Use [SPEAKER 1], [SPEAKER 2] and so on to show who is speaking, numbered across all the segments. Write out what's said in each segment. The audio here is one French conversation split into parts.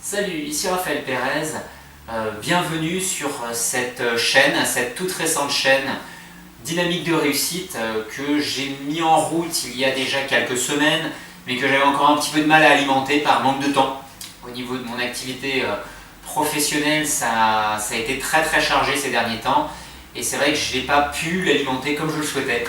[SPEAKER 1] Salut, ici Raphaël Pérez, bienvenue sur cette chaîne, cette toute récente chaîne Dynamique de réussite que j'ai mis en route il y a déjà quelques semaines, mais que j'avais encore un petit peu de mal à alimenter par manque de temps. Au niveau de mon activité professionnelle, ça a été très chargé ces derniers temps, et c'est vrai que je n'ai pas pu l'alimenter comme je le souhaitais.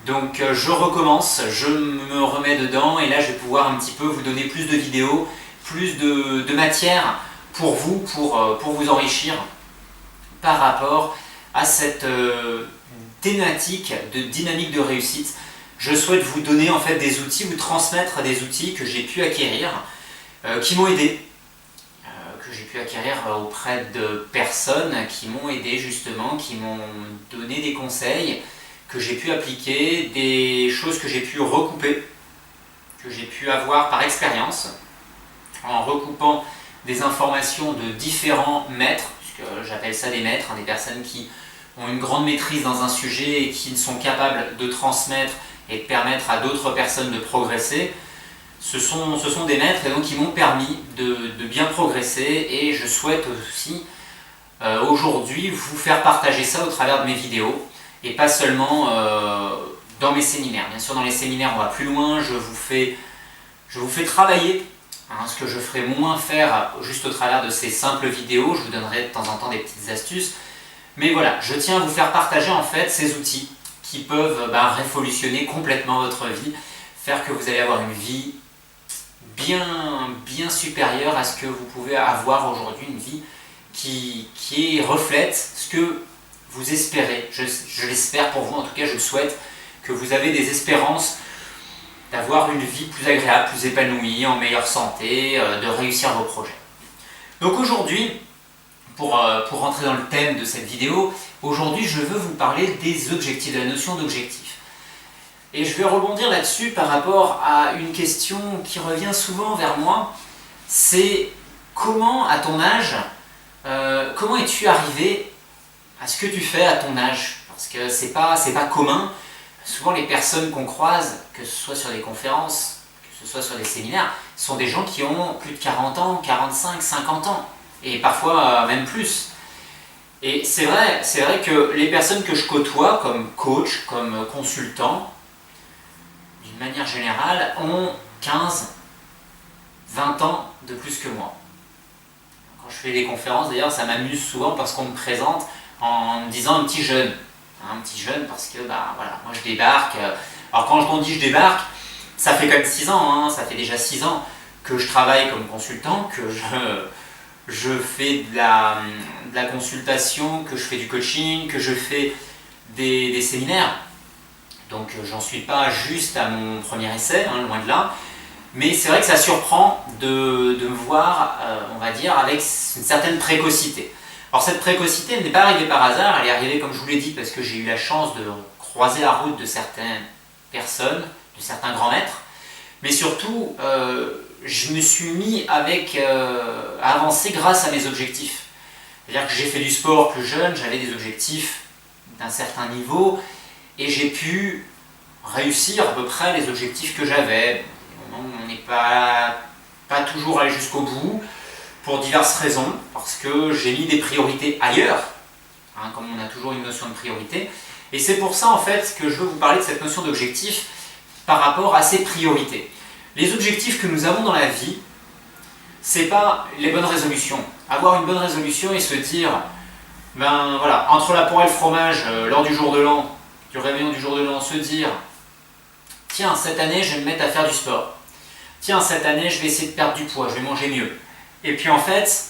[SPEAKER 1] Donc je recommence, je me remets dedans, et là je vais pouvoir un petit peu vous donner plus de vidéos, plus de matière pour vous, pour vous enrichir par rapport à cette thématique de dynamique de réussite. Je souhaite vous donner en fait des outils, vous transmettre des outils que j'ai pu acquérir, qui m'ont aidé, que j'ai pu acquérir auprès de personnes qui m'ont aidé justement, qui m'ont donné des conseils, que j'ai pu appliquer, des choses que j'ai pu recouper, que j'ai pu avoir par expérience, en recoupant des informations de différents maîtres, puisque j'appelle ça des maîtres, des personnes qui ont une grande maîtrise dans un sujet et qui sont capables de transmettre et de permettre à d'autres personnes de progresser. Ce sont des maîtres et donc qui m'ont permis de bien progresser, et je souhaite aussi aujourd'hui vous faire partager ça au travers de mes vidéos et pas seulement dans mes séminaires. Bien sûr, dans les séminaires on va plus loin, je vous fais travailler, ce que je ferai moins faire juste au travers de ces simples vidéos. Je vous donnerai de temps en temps des petites astuces, mais voilà, je tiens à vous faire partager en fait ces outils qui peuvent révolutionner complètement votre vie, faire que vous allez avoir une vie bien supérieure à ce que vous pouvez avoir aujourd'hui, une vie qui reflète ce que vous espérez. Je l'espère pour vous, en tout cas je le souhaite, que vous avez des espérances d'avoir une vie plus agréable, plus épanouie, en meilleure santé, de réussir vos projets. Donc aujourd'hui, pour rentrer dans le thème de cette vidéo, aujourd'hui je veux vous parler des objectifs, de la notion d'objectif. Et je vais rebondir là-dessus par rapport à une question qui revient souvent vers moi, c'est comment à ton âge, comment es-tu arrivé à ce que tu fais à ton âge? Parce que c'est pas commun. Souvent les personnes qu'on croise, que ce soit sur des conférences, que ce soit sur des séminaires, sont des gens qui ont plus de 40 ans, 45, 50 ans, et parfois même plus. Et c'est vrai que les personnes que je côtoie comme coach, comme consultant, d'une manière générale, ont 15, 20 ans de plus que moi. Quand je fais des conférences, d'ailleurs, ça m'amuse souvent parce qu'on me présente en me disant un petit jeune. Un petit jeune parce que voilà, moi je débarque. Alors quand on dit je débarque, ça fait quand même 6 ans, ça fait déjà 6 ans que je travaille comme consultant, que je fais de la consultation, que je fais du coaching, que je fais des séminaires. Donc j'en suis pas juste à mon premier essai, loin de là. Mais c'est vrai que ça surprend de me voir, on va dire, avec une certaine précocité. Alors cette précocité, elle n'est pas arrivée par hasard, elle est arrivée, comme je vous l'ai dit, parce que j'ai eu la chance de croiser la route de certaines personnes, de certains grands maîtres, mais surtout, je me suis mis à avancer grâce à mes objectifs. C'est-à-dire que j'ai fait du sport plus jeune, j'avais des objectifs d'un certain niveau, et j'ai pu réussir à peu près les objectifs que j'avais. On n'est pas toujours allé jusqu'au bout, pour diverses raisons, parce que j'ai mis des priorités ailleurs, comme on a toujours une notion de priorité, et c'est pour ça en fait que je veux vous parler de cette notion d'objectif par rapport à ces priorités. Les objectifs que nous avons dans la vie, c'est pas les bonnes résolutions. Avoir une bonne résolution et se dire, voilà, entre la poire et le fromage, lors du jour de l'an, du réveillon du jour de l'an, se dire, tiens, cette année je vais me mettre à faire du sport, tiens, cette année je vais essayer de perdre du poids, je vais manger mieux. Et puis en fait,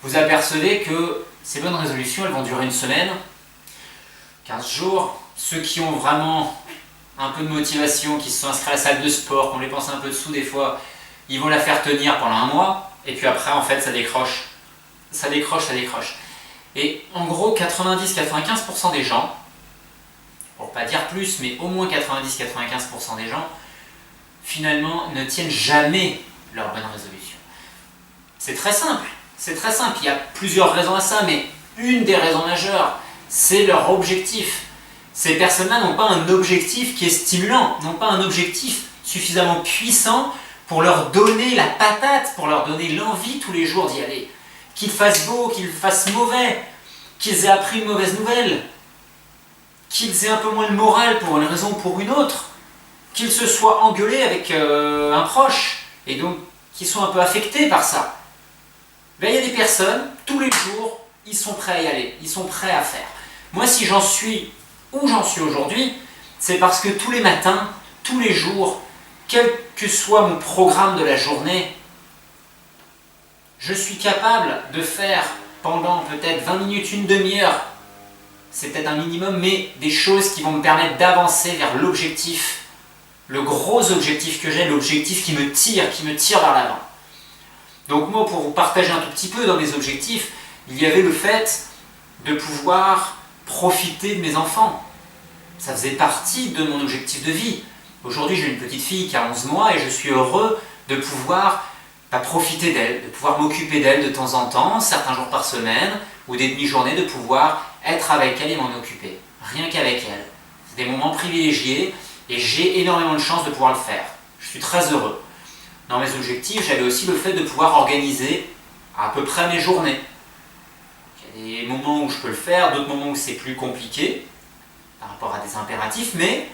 [SPEAKER 1] vous apercevez que ces bonnes résolutions, elles vont durer une semaine, 15 jours. Ceux qui ont vraiment un peu de motivation, qui se sont inscrits à la salle de sport, qu'on les pense un peu dessous des fois, ils vont la faire tenir pendant un mois, et puis après en fait ça décroche. Ça décroche. Et en gros, 90-95% des gens, pour pas dire plus, mais au moins 90-95% des gens, finalement ne tiennent jamais leurs bonnes résolutions. C'est très simple, il y a plusieurs raisons à ça, mais une des raisons majeures, c'est leur objectif. Ces personnes-là n'ont pas un objectif qui est stimulant, n'ont pas un objectif suffisamment puissant pour leur donner la patate, pour leur donner l'envie tous les jours d'y aller. Qu'il fasse beau, qu'il fasse mauvais, qu'ils aient appris une mauvaise nouvelle, qu'ils aient un peu moins de morale pour une raison ou pour une autre, qu'ils se soient engueulés avec un proche, et donc qu'ils soient un peu affectés par ça. Ben, il y a des personnes, tous les jours, ils sont prêts à y aller, ils sont prêts à faire. Moi, si j'en suis où j'en suis aujourd'hui, c'est parce que tous les matins, tous les jours, quel que soit mon programme de la journée, je suis capable de faire pendant peut-être 20 minutes, une demi-heure, c'est peut-être un minimum, mais des choses qui vont me permettre d'avancer vers l'objectif, le gros objectif que j'ai, l'objectif qui me tire vers l'avant. Donc moi, pour vous partager un tout petit peu dans mes objectifs, il y avait le fait de pouvoir profiter de mes enfants. Ça faisait partie de mon objectif de vie. Aujourd'hui, j'ai une petite fille qui a 11 mois et je suis heureux de pouvoir profiter d'elle, de pouvoir m'occuper d'elle de temps en temps, certains jours par semaine, ou des demi-journées, de pouvoir être avec elle et m'en occuper. Rien qu'avec elle. C'est des moments privilégiés et j'ai énormément de chance de pouvoir le faire. Je suis très heureux. Dans mes objectifs, j'avais aussi le fait de pouvoir organiser à peu près mes journées. Il y a des moments où je peux le faire, d'autres moments où c'est plus compliqué par rapport à des impératifs, mais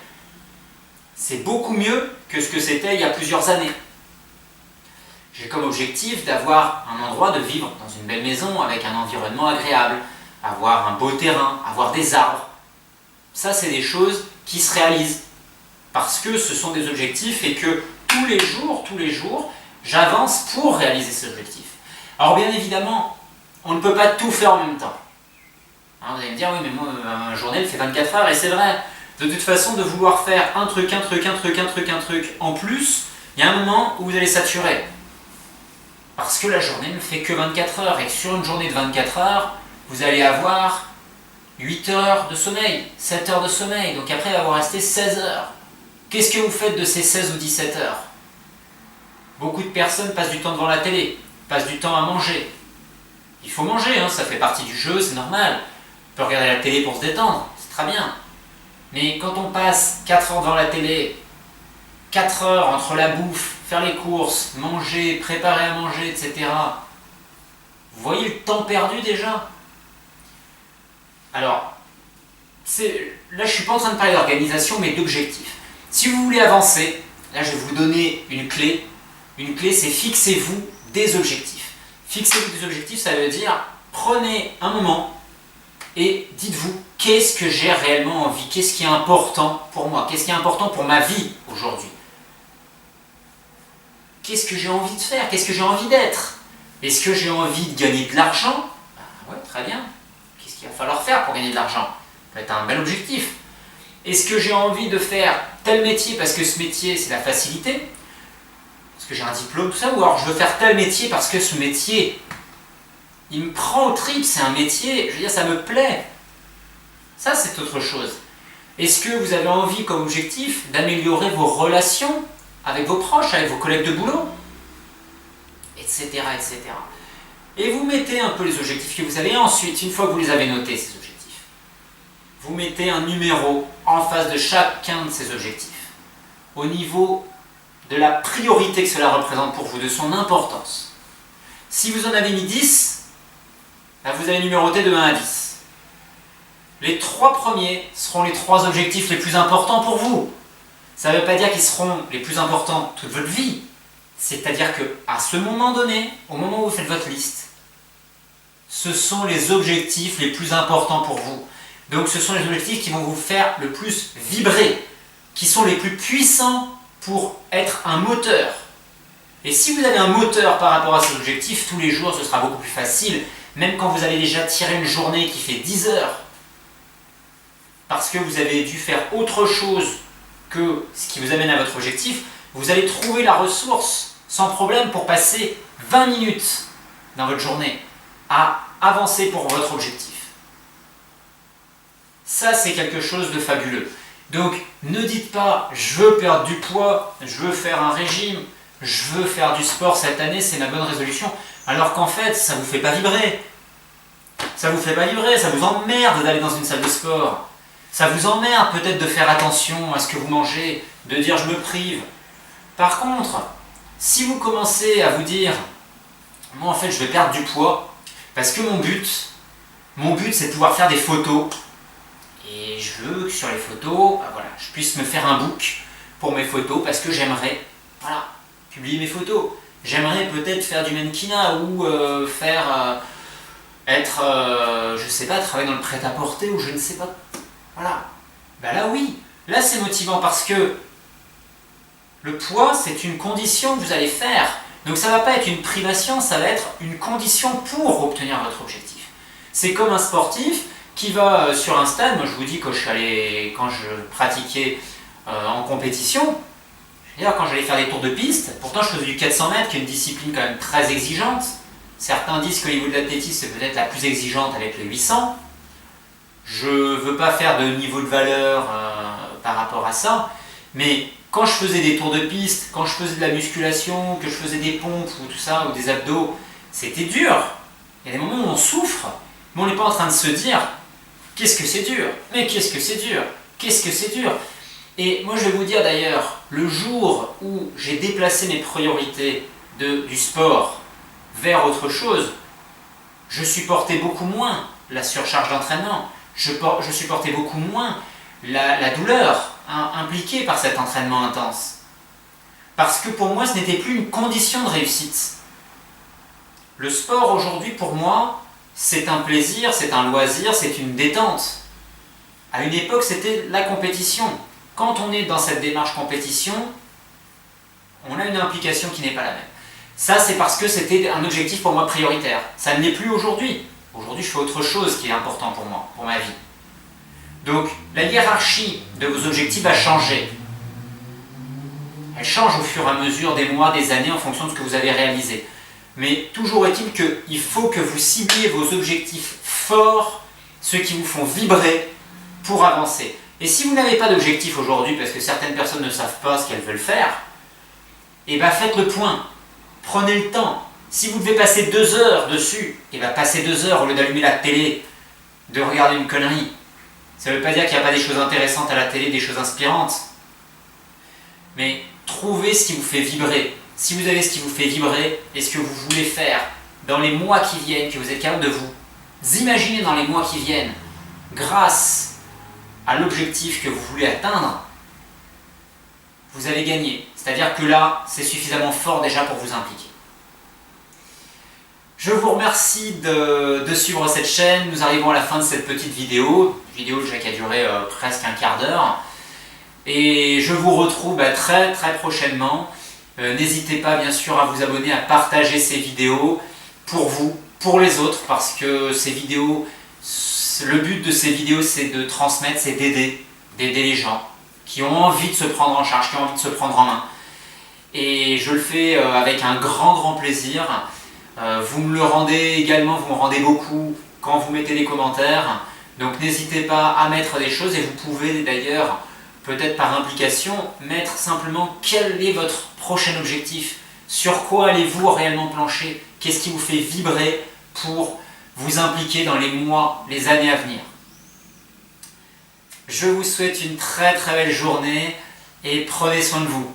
[SPEAKER 1] c'est beaucoup mieux que ce que c'était il y a plusieurs années. J'ai comme objectif d'avoir un endroit de vivre dans une belle maison avec un environnement agréable, avoir un beau terrain, avoir des arbres. Ça, c'est des choses qui se réalisent parce que ce sont des objectifs et que tous les jours, j'avance pour réaliser ces objectifs. Alors bien évidemment, on ne peut pas tout faire en même temps. Hein, vous allez me dire, oui mais moi, ma journée elle fait 24 heures et c'est vrai. De toute façon, de vouloir faire un truc en plus, il y a un moment où vous allez saturer. Parce que la journée ne fait que 24 heures et sur une journée de 24 heures, vous allez avoir 8 heures de sommeil, 7 heures de sommeil, donc après il va vous rester 16 heures. Qu'est-ce que vous faites de ces 16 ou 17 heures? Beaucoup de personnes passent du temps devant la télé, passent du temps à manger. Il faut manger, hein, ça fait partie du jeu, c'est normal. On peut regarder la télé pour se détendre, c'est très bien. Mais quand on passe 4 heures devant la télé, 4 heures entre la bouffe, faire les courses, manger, préparer à manger, etc. Vous voyez le temps perdu déjà? Alors, là je ne suis pas en train de parler d'organisation, mais d'objectif. Si vous voulez avancer, là je vais vous donner une clé. Une clé, c'est fixez-vous des objectifs. Fixez-vous des objectifs, ça veut dire prenez un moment et dites-vous qu'est-ce que j'ai réellement envie, qu'est-ce qui est important pour moi, qu'est-ce qui est important pour ma vie aujourd'hui. Qu'est-ce que j'ai envie de faire, qu'est-ce que j'ai envie d'être. Est-ce que j'ai envie de gagner de l'argent? Ouais, très bien. Qu'est-ce qu'il va falloir faire pour gagner de l'argent? Ça va être un bel objectif. Est-ce que j'ai envie de faire tel métier parce que ce métier c'est la facilité? Parce que j'ai un diplôme, tout ça, ou alors je veux faire tel métier parce que ce métier, il me prend aux tripes, c'est un métier, je veux dire, ça me plaît. Ça, c'est autre chose. Est-ce que vous avez envie comme objectif d'améliorer vos relations avec vos proches, avec vos collègues de boulot, etc., etc. Et vous mettez un peu les objectifs que vous avez, et ensuite, une fois que vous les avez notés, ces objectifs, vous mettez un numéro en face de chacun de ces objectifs, au niveau de la priorité que cela représente pour vous, de son importance. Si vous en avez mis 10, là vous allez numéroter de 1 à 10. Les 3 premiers seront les 3 objectifs les plus importants pour vous. Ça ne veut pas dire qu'ils seront les plus importants toute votre vie. C'est-à-dire qu'à ce moment donné, au moment où vous faites votre liste, ce sont les objectifs les plus importants pour vous. Donc ce sont les objectifs qui vont vous faire le plus vibrer, qui sont les plus puissants pour être un moteur. Et si vous avez un moteur par rapport à ces objectifs, tous les jours ce sera beaucoup plus facile, même quand vous allez déjà tirer une journée qui fait 10 heures, parce que vous avez dû faire autre chose que ce qui vous amène à votre objectif, vous allez trouver la ressource sans problème pour passer 20 minutes dans votre journée à avancer pour votre objectif. Ça, c'est quelque chose de fabuleux. Donc, ne dites pas « je veux perdre du poids, je veux faire un régime, je veux faire du sport cette année, c'est ma bonne résolution », alors qu'en fait, ça ne vous fait pas vibrer. Ça ne vous fait pas vibrer, ça vous emmerde d'aller dans une salle de sport. Ça vous emmerde peut-être de faire attention à ce que vous mangez, de dire « je me prive ». Par contre, Si vous commencez à vous dire, moi en fait je vais perdre du poids, parce que mon but c'est de pouvoir faire des photos, et je veux que sur les photos, voilà, je puisse me faire un book pour mes photos, parce que j'aimerais, voilà, publier mes photos. J'aimerais peut-être faire du mannequinat ou je sais pas, travailler dans le prêt-à-porter ou je ne sais pas. Voilà. Ben là oui, là c'est motivant parce que le poids c'est une condition que vous allez faire. Donc ça ne va pas être une privation, ça va être une condition pour obtenir votre objectif. C'est comme un sportif qui va sur un stade. Moi je vous dis quand je pratiquais en compétition, d'ailleurs, quand j'allais faire des tours de piste, pourtant je faisais du 400 mètres, qui est une discipline quand même très exigeante. Certains disent qu'au niveau de l'athlétisme, c'est peut-être la plus exigeante avec les 800. Je ne veux pas faire de niveau de valeur par rapport à ça, mais quand je faisais des tours de piste, quand je faisais de la musculation, que je faisais des pompes ou tout ça, ou des abdos, c'était dur. Il y a des moments où on souffre, mais on n'est pas en train de se dire « Qu'est-ce que c'est dur ? Mais qu'est-ce que c'est dur ? Qu'est-ce que c'est dur ?» Et moi je vais vous dire d'ailleurs, le jour où j'ai déplacé mes priorités du sport vers autre chose, je supportais beaucoup moins la surcharge d'entraînement, je supportais beaucoup moins la douleur impliquée par cet entraînement intense. Parce que pour moi ce n'était plus une condition de réussite. Le sport aujourd'hui pour moi c'est un plaisir, c'est un loisir, c'est une détente. À une époque c'était la compétition. Quand on est dans cette démarche compétition, on a une implication qui n'est pas la même. Ça, c'est parce que c'était un objectif pour moi prioritaire. Ça ne l'est plus aujourd'hui. Aujourd'hui, je fais autre chose qui est important pour moi, pour ma vie. Donc, la hiérarchie de vos objectifs va changer. Elle change au fur et à mesure des mois, des années, en fonction de ce que vous avez réalisé. Mais toujours est-il qu'il faut que vous cibliez vos objectifs forts, ceux qui vous font vibrer, pour avancer. Et si vous n'avez pas d'objectif aujourd'hui, parce que certaines personnes ne savent pas ce qu'elles veulent faire, eh bien faites le point. Prenez le temps. Si vous devez passer 2 heures dessus, eh bien passez 2 heures au lieu d'allumer la télé, de regarder une connerie. Ça ne veut pas dire qu'il n'y a pas des choses intéressantes à la télé, des choses inspirantes. Mais trouvez ce qui vous fait vibrer. Si vous avez ce qui vous fait vibrer et ce que vous voulez faire dans les mois qui viennent, que vous êtes capable de vous imaginer dans les mois qui viennent, grâce à l'objectif que vous voulez atteindre, vous allez gagner. C'est-à-dire que là, c'est suffisamment fort déjà pour vous impliquer. Je vous remercie de suivre cette chaîne. Nous arrivons à la fin de cette petite vidéo. Vidéo déjà qui a duré presque un quart d'heure. Et je vous retrouve très très prochainement. N'hésitez pas bien sûr à vous abonner, à partager ces vidéos pour vous, pour les autres, parce que ces vidéos, le but de ces vidéos c'est de transmettre, c'est d'aider les gens qui ont envie de se prendre en charge, qui ont envie de se prendre en main. Et je le fais avec un grand plaisir. Vous me le rendez également, vous me rendez beaucoup quand vous mettez des commentaires. Donc n'hésitez pas à mettre des choses et vous pouvez d'ailleurs, peut-être par implication, mettre simplement quel est votre prochain objectif. Sur quoi allez-vous réellement plancher? Qu'est-ce qui vous fait vibrer pour vous impliquer dans les mois, les années à venir? Je vous souhaite une très très belle journée et prenez soin de vous.